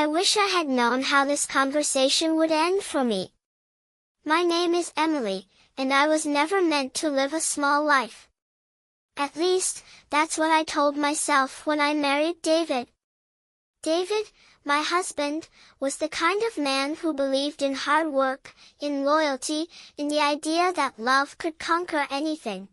I wish I had known how this conversation would end for me. My name is Emily, and I was never meant to live a small life. At least, that's what I told myself when I married David. David, my husband, was the kind of man who believed in hard work, in loyalty, in the idea that love could conquer anything.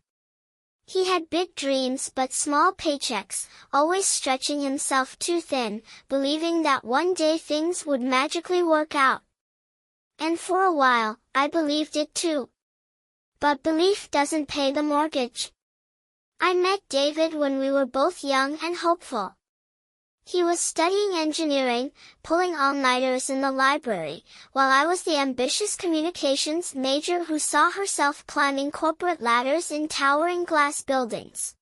He had big dreams but small paychecks, always stretching himself too thin, believing that one day things would magically work out. And for a while, I believed it too. But belief doesn't pay the mortgage. I met David when we were both young and hopeful. He was studying engineering, pulling all-nighters in the library, while I was the ambitious communications major who saw herself climbing corporate ladders in towering glass buildings.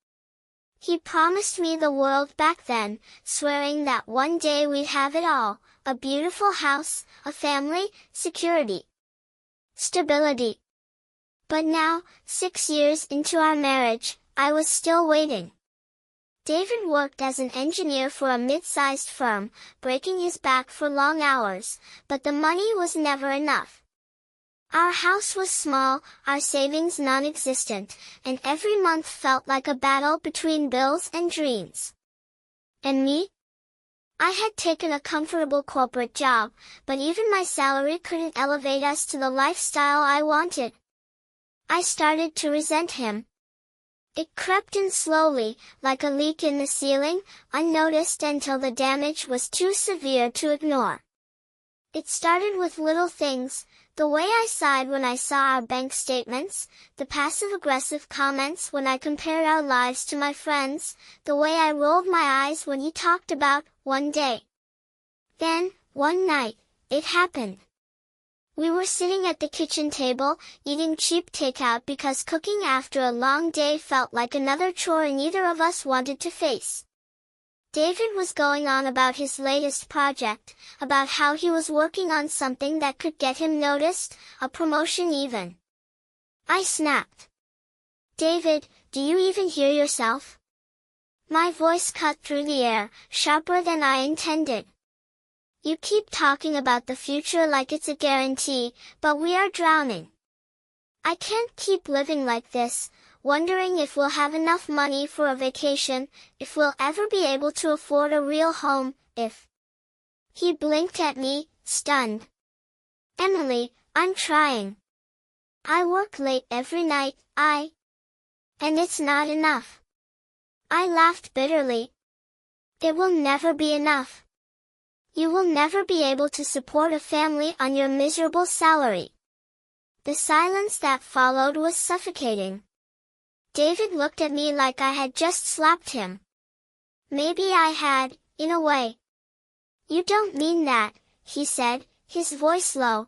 He promised me the world back then, swearing that one day we'd have it all, a beautiful house, a family, security, stability. But now, 6 years into our marriage, I was still waiting. David worked as an engineer for a mid-sized firm, breaking his back for long hours, but the money was never enough. Our house was small, our savings non-existent, and every month felt like a battle between bills and dreams. And me? I had taken a comfortable corporate job, but even my salary couldn't elevate us to the lifestyle I wanted. I started to resent him. It crept in slowly, like a leak in the ceiling, unnoticed until the damage was too severe to ignore. It started with little things, the way I sighed when I saw our bank statements, the passive-aggressive comments when I compared our lives to my friends, the way I rolled my eyes when he talked about one day. Then, one night, it happened. We were sitting at the kitchen table, eating cheap takeout because cooking after a long day felt like another chore neither of us wanted to face. David was going on about his latest project, about how he was working on something that could get him noticed, a promotion even. I snapped. David, do you even hear yourself? My voice cut through the air, sharper than I intended. You keep talking about the future like it's a guarantee, but we are drowning. I can't keep living like this, wondering if we'll have enough money for a vacation, if we'll ever be able to afford a real home, if... He blinked at me, stunned. Emily, I'm trying. I work late every night, and it's not enough. I laughed bitterly. It will never be enough. You will never be able to support a family on your miserable salary. The silence that followed was suffocating. David looked at me like I had just slapped him. Maybe I had, in a way. You don't mean that, he said, his voice low.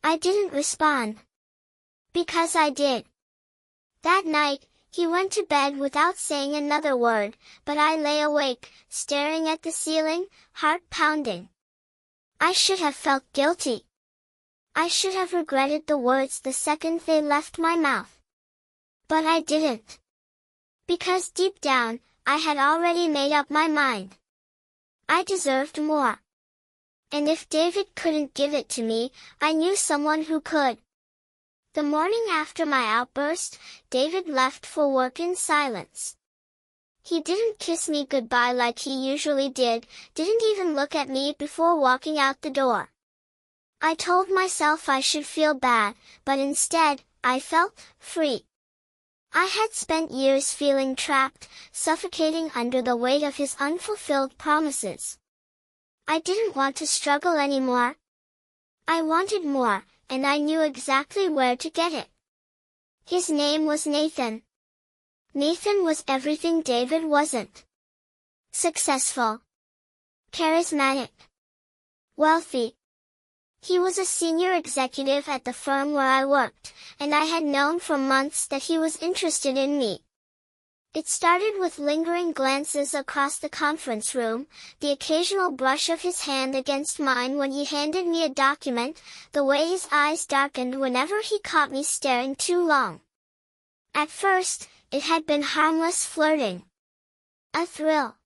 I didn't respond. Because I did. That night, he went to bed without saying another word, but I lay awake, staring at the ceiling, heart pounding. I should have felt guilty. I should have regretted the words the second they left my mouth. But I didn't. Because deep down, I had already made up my mind. I deserved more. And if David couldn't give it to me, I knew someone who could. The morning after my outburst, David left for work in silence. He didn't kiss me goodbye like he usually did, didn't even look at me before walking out the door. I told myself I should feel bad, but instead, I felt free. I had spent years feeling trapped, suffocating under the weight of his unfulfilled promises. I didn't want to struggle anymore. I wanted more, and I knew exactly where to get it. His name was Nathan. Nathan was everything David wasn't. Successful. Charismatic. Wealthy. He was a senior executive at the firm where I worked, and I had known for months that he was interested in me. It started with lingering glances across the conference room, the occasional brush of his hand against mine when he handed me a document, the way his eyes darkened whenever he caught me staring too long. At first, it had been harmless flirting. A thrill.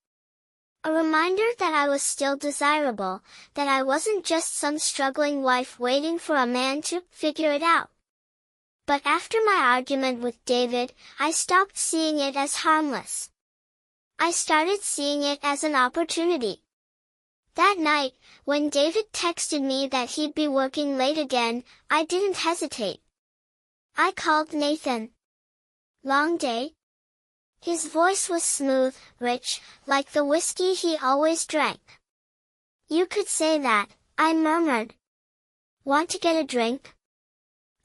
A reminder that I was still desirable, that I wasn't just some struggling wife waiting for a man to figure it out. But after my argument with David, I stopped seeing it as harmless. I started seeing it as an opportunity. That night, when David texted me that he'd be working late again, I didn't hesitate. I called Nathan. "Long day?" His voice was smooth, rich, like the whiskey he always drank. "You could say that," I murmured. "Want to get a drink?"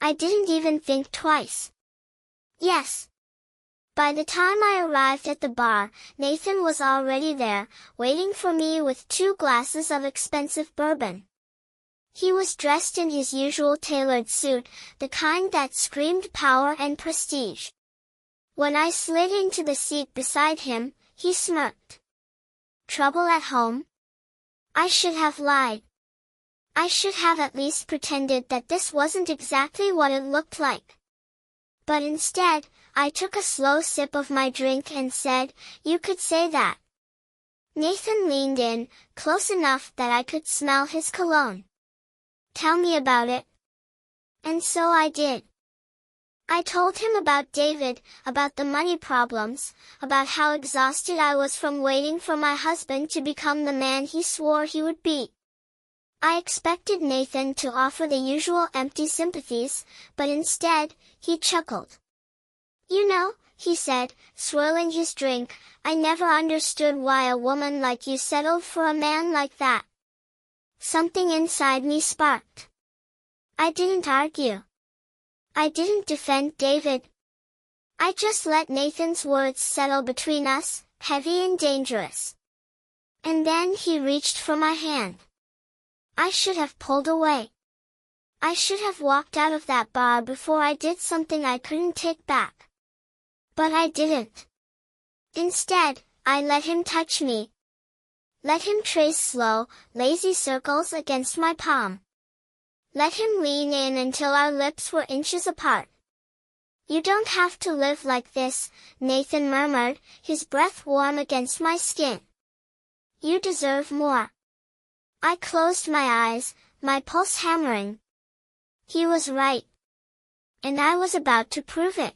I didn't even think twice. "Yes." By the time I arrived at the bar, Nathan was already there, waiting for me with 2 glasses of expensive bourbon. He was dressed in his usual tailored suit, the kind that screamed power and prestige. When I slid into the seat beside him, he smirked. "Trouble at home?" I should have lied. I should have at least pretended that this wasn't exactly what it looked like. But instead, I took a slow sip of my drink and said, "You could say that." Nathan leaned in, close enough that I could smell his cologne. "Tell me about it." And so I did. I told him about David, about the money problems, about how exhausted I was from waiting for my husband to become the man he swore he would be. I expected Nathan to offer the usual empty sympathies, but instead, he chuckled. "You know," he said, swirling his drink, "I never understood why a woman like you settled for a man like that." Something inside me sparked. I didn't argue. I didn't defend David. I just let Nathan's words settle between us, heavy and dangerous. And then he reached for my hand. I should have pulled away. I should have walked out of that bar before I did something I couldn't take back. But I didn't. Instead, I let him touch me. Let him trace slow, lazy circles against my palm. Let him lean in until our lips were inches apart. "You don't have to live like this," Nathan murmured, his breath warm against my skin. "You deserve more." I closed my eyes, my pulse hammering. He was right. And I was about to prove it.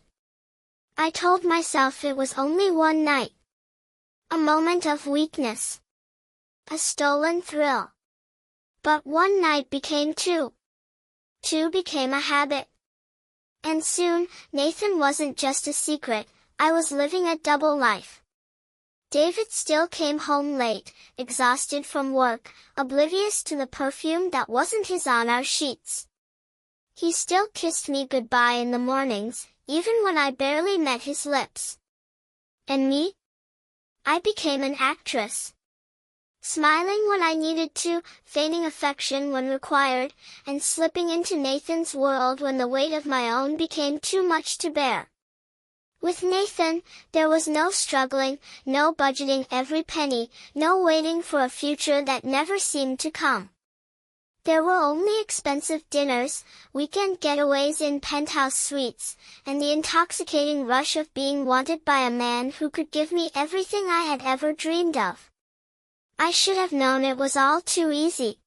I told myself it was only one night. A moment of weakness. A stolen thrill. But one night became 2. 2 became a habit. And soon, Nathan wasn't just a secret, I was living a double life. David still came home late, exhausted from work, oblivious to the perfume that wasn't his on our sheets. He still kissed me goodbye in the mornings, even when I barely met his lips. And me? I became an actress. Smiling when I needed to, feigning affection when required, and slipping into Nathan's world when the weight of my own became too much to bear. With Nathan, there was no struggling, no budgeting every penny, no waiting for a future that never seemed to come. There were only expensive dinners, weekend getaways in penthouse suites, and the intoxicating rush of being wanted by a man who could give me everything I had ever dreamed of. I should have known it was all too easy.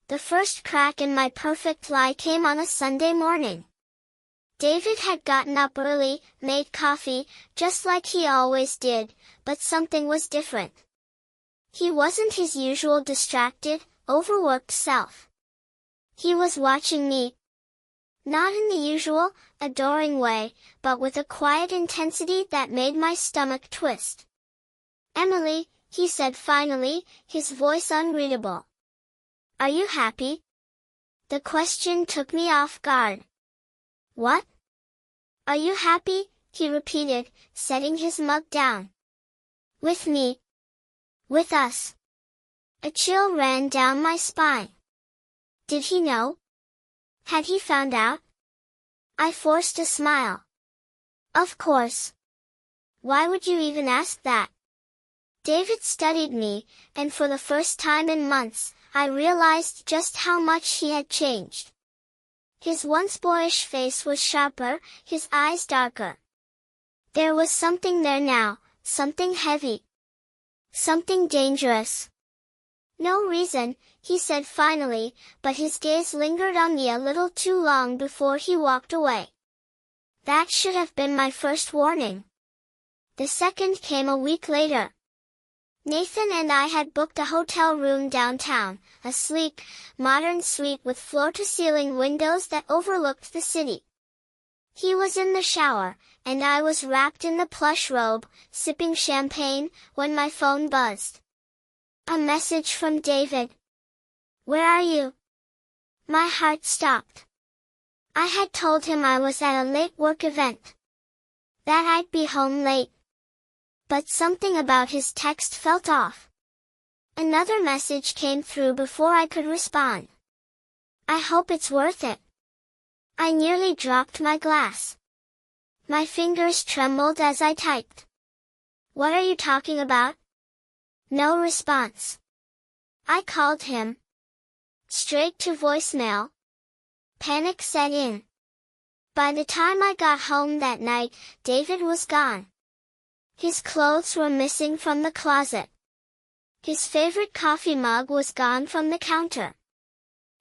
The first crack in my perfect lie came on a Sunday morning. David had gotten up early, made coffee, just like he always did, but something was different. He wasn't his usual distracted, overworked self. He was watching me. Not in the usual, adoring way, but with a quiet intensity that made my stomach twist. "Emily," he said finally, his voice unreadable. "Are you happy?" The question took me off guard. "What?" "Are you happy?" he repeated, setting his mug down. "With me. With us." A chill ran down my spine. Did he know? Had he found out? I forced a smile. "Of course. Why would you even ask that?" David studied me, and for the first time in months, I realized just how much he had changed. His once boyish face was sharper, his eyes darker. There was something there now, something heavy. Something dangerous. No reason, he said finally, but his gaze lingered on me a little too long before he walked away. That should have been my first warning. The second came a week later. Nathan and I had booked a hotel room downtown, a sleek, modern suite with floor-to-ceiling windows that overlooked the city. He was in the shower, and I was wrapped in the plush robe, sipping champagne, when my phone buzzed. A message from David. "Where are you?" My heart stopped. I had told him I was at a late work event. That I'd be home late. But something about his text felt off. Another message came through before I could respond. "I hope it's worth it." I nearly dropped my glass. My fingers trembled as I typed. "What are you talking about?" No response. I called him. Straight to voicemail. Panic set in. By the time I got home that night, David was gone. His clothes were missing from the closet. His favorite coffee mug was gone from the counter.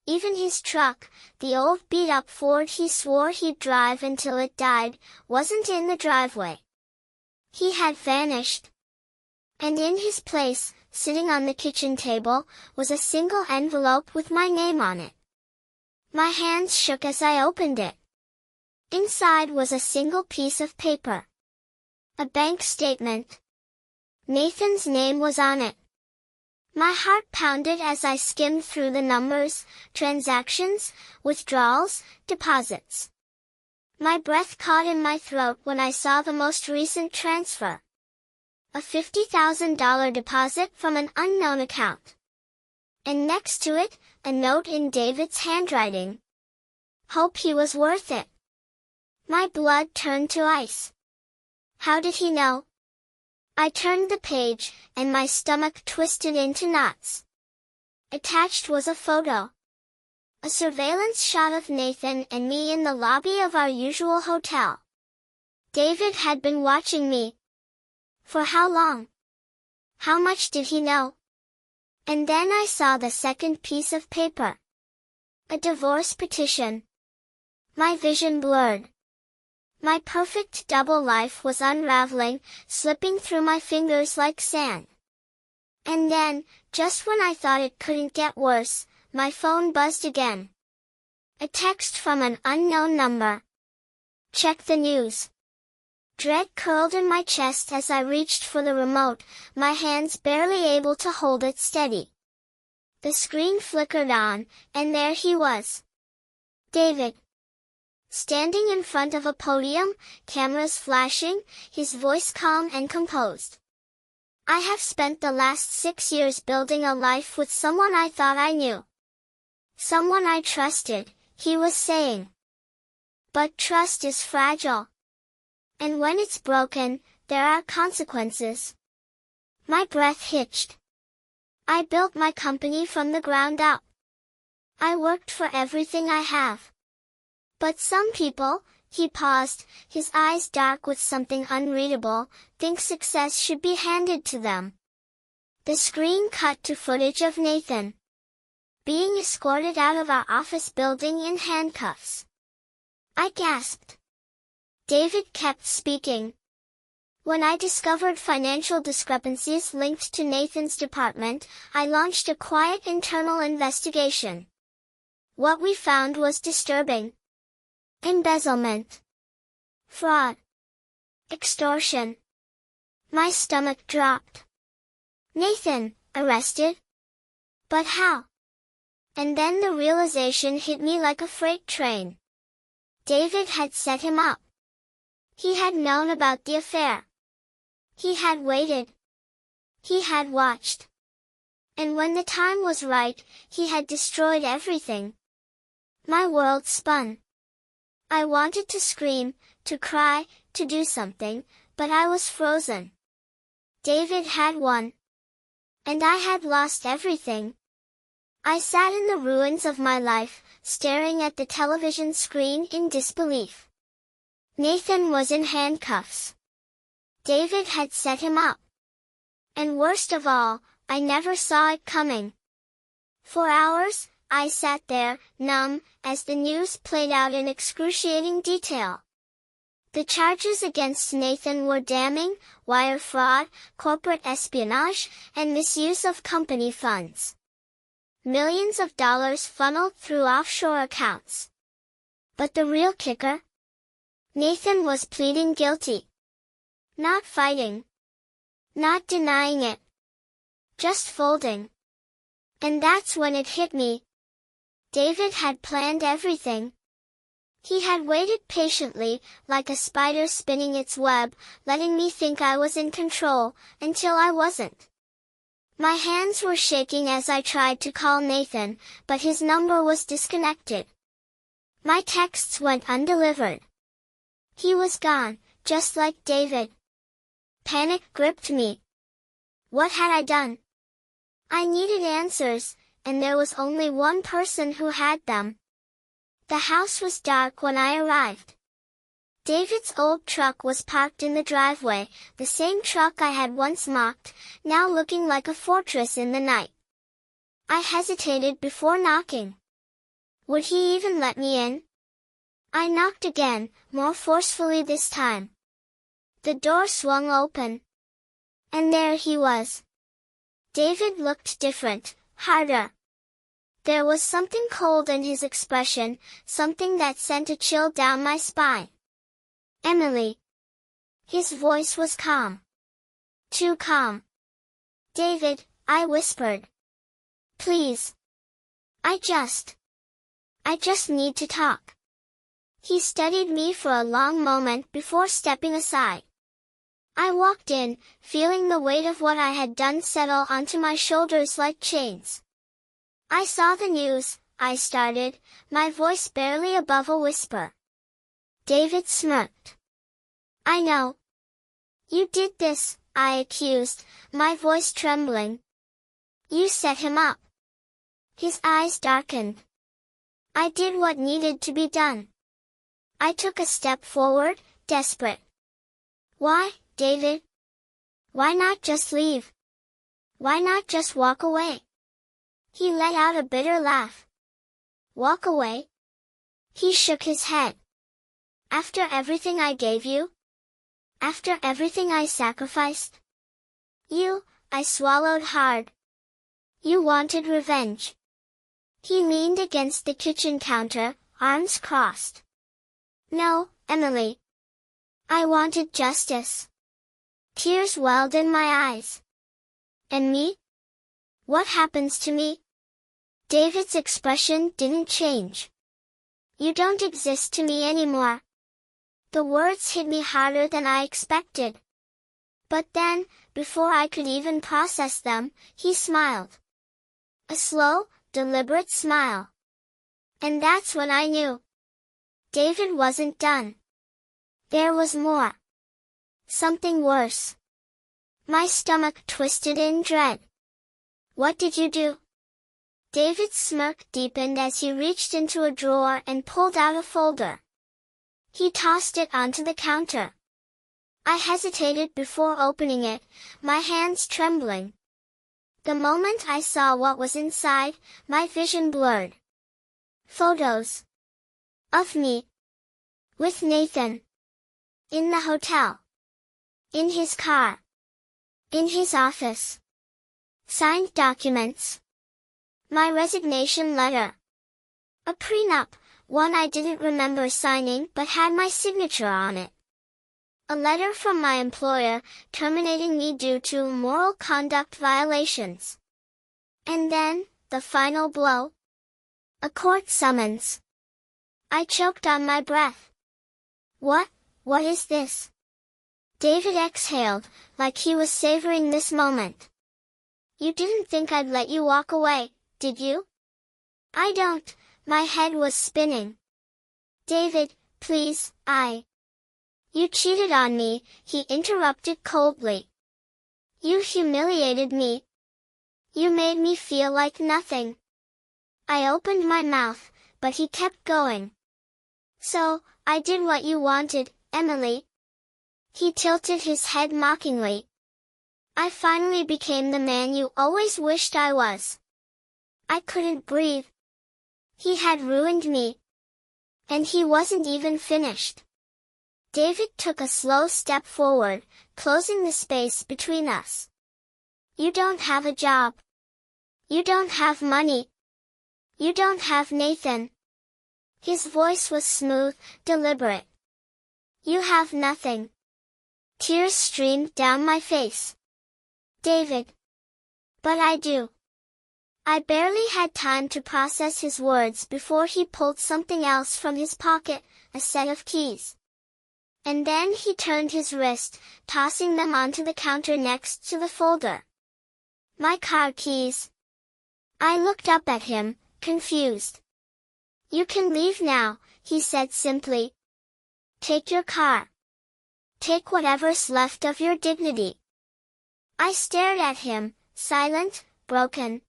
Even his truck, the old beat-up Ford he swore he'd drive until it died, wasn't in the driveway. He had vanished. And in his place, sitting on the kitchen table, was a single envelope with my name on it. My hands shook as I opened it. Inside was a single piece of paper. A bank statement. Nathan's name was on it. My heart pounded as I skimmed through the numbers, transactions, withdrawals, deposits. My breath caught in my throat when I saw the most recent transfer. A $50,000 deposit from an unknown account. And next to it, a note in David's handwriting. "Hope he was worth it." My blood turned to ice. How did he know? I turned the page, and my stomach twisted into knots. Attached was a photo. A surveillance shot of Nathan and me in the lobby of our usual hotel. David had been watching me. For how long? How much did he know? And then I saw the second piece of paper. A divorce petition. My vision blurred. My perfect double life was unraveling, slipping through my fingers like sand. And then, just when I thought it couldn't get worse, my phone buzzed again. A text from an unknown number. "Check the news." Dread curled in my chest as I reached for the remote, my hands barely able to hold it steady. The screen flickered on, and there he was. David. Standing in front of a podium, cameras flashing, his voice calm and composed. "I have spent the last 6 years building a life with someone I thought I knew. Someone I trusted," he was saying. "But trust is fragile. And when it's broken, there are consequences." My breath hitched. I built my company from the ground up. I worked for everything I have. But some people, he paused, his eyes dark with something unreadable, think success should be handed to them. The screen cut to footage of Nathan being escorted out of our office building in handcuffs. I gasped. David kept speaking. "When I discovered financial discrepancies linked to Nathan's department, I launched a quiet internal investigation. What we found was disturbing. Embezzlement. Fraud. Extortion." My stomach dropped. Nathan, arrested? But how? And then the realization hit me like a freight train. David had set him up. He had known about the affair. He had waited. He had watched. And when the time was right, he had destroyed everything. My world spun. I wanted to scream, to cry, to do something, but I was frozen. David had won. And I had lost everything. I sat in the ruins of my life, staring at the television screen in disbelief. Nathan was in handcuffs. David had set him up. And worst of all, I never saw it coming. For hours, I sat there, numb, as the news played out in excruciating detail. The charges against Nathan were damning: wire fraud, corporate espionage, and misuse of company funds. Millions of dollars funneled through offshore accounts. But the real kicker? Nathan was pleading guilty. Not fighting. Not denying it. Just folding. And that's when it hit me. David had planned everything. He had waited patiently, like a spider spinning its web, letting me think I was in control, until I wasn't. My hands were shaking as I tried to call Nathan, but his number was disconnected. My texts went undelivered. He was gone, just like David. Panic gripped me. What had I done? I needed answers, and there was only one person who had them. The house was dark when I arrived. David's old truck was parked in the driveway, the same truck I had once mocked, now looking like a fortress in the night. I hesitated before knocking. Would he even let me in? I knocked again, more forcefully this time. The door swung open. And there he was. David looked different, harder. There was something cold in his expression, something that sent a chill down my spine. Emily. His voice was calm. Too calm. David, I whispered. Please. I just need to talk. He studied me for a long moment before stepping aside. I walked in, feeling the weight of what I had done settle onto my shoulders like chains. I saw the news, I started, my voice barely above a whisper. David smirked. I know. You did this, I accused, my voice trembling. You set him up. His eyes darkened. I did what needed to be done. I took a step forward, desperate. Why, David? Why not just leave? Why not just walk away? He let out a bitter laugh. Walk away? He shook his head. After everything I gave you? After everything I sacrificed? I swallowed hard. You wanted revenge. He leaned against the kitchen counter, arms crossed. No, Emily. I wanted justice. Tears welled in my eyes. And me? What happens to me? David's expression didn't change. You don't exist to me anymore. The words hit me harder than I expected. But then, before I could even process them, he smiled. A slow, deliberate smile. And that's when I knew. David wasn't done. There was more. Something worse. My stomach twisted in dread. What did you do? David's smirk deepened as he reached into a drawer and pulled out a folder. He tossed it onto the counter. I hesitated before opening it, my hands trembling. The moment I saw what was inside, my vision blurred. Photos. Of me. With Nathan. In the hotel. In his car. In his office. Signed documents. My resignation letter. A prenup, one I didn't remember signing but had my signature on it. A letter from my employer, terminating me due to immoral conduct violations. And then, the final blow. A court summons. I choked on my breath. What is this? David exhaled, like he was savoring this moment. You didn't think I'd let you walk away, did you? I don't, my head was spinning. David, please, You cheated on me, he interrupted coldly. You humiliated me. You made me feel like nothing. I opened my mouth, but he kept going. So, I did what you wanted, Emily. He tilted his head mockingly. I finally became the man you always wished I was. I couldn't breathe. He had ruined me. And he wasn't even finished. David took a slow step forward, closing the space between us. You don't have a job. You don't have money. You don't have Nathan. His voice was smooth, deliberate. You have nothing. Tears streamed down my face. David. But I do. I barely had time to process his words before he pulled something else from his pocket, a set of keys. And then he turned his wrist, tossing them onto the counter next to the folder. My car keys. I looked up at him, confused. You can leave now, he said simply. Take your car. Take whatever's left of your dignity. I stared at him, silent, broken.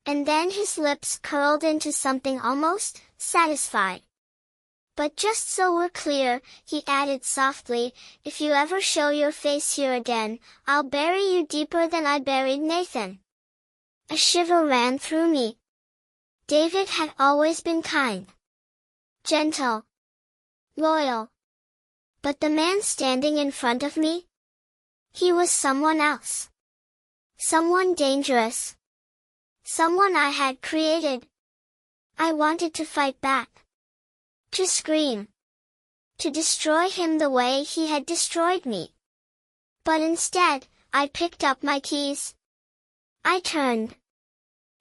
And then his lips curled into something almost satisfied. But just so we're clear, he added softly, if you ever show your face here again, I'll bury you deeper than I buried Nathan. A shiver ran through me. David had always been kind, gentle, loyal. But the man standing in front of me? He was someone else. Someone dangerous. Someone I had created. I wanted to fight back. To scream. To destroy him the way he had destroyed me. But instead, I picked up my keys. I turned.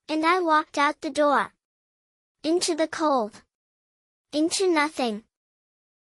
And I walked out the door. Into the cold. Into nothing.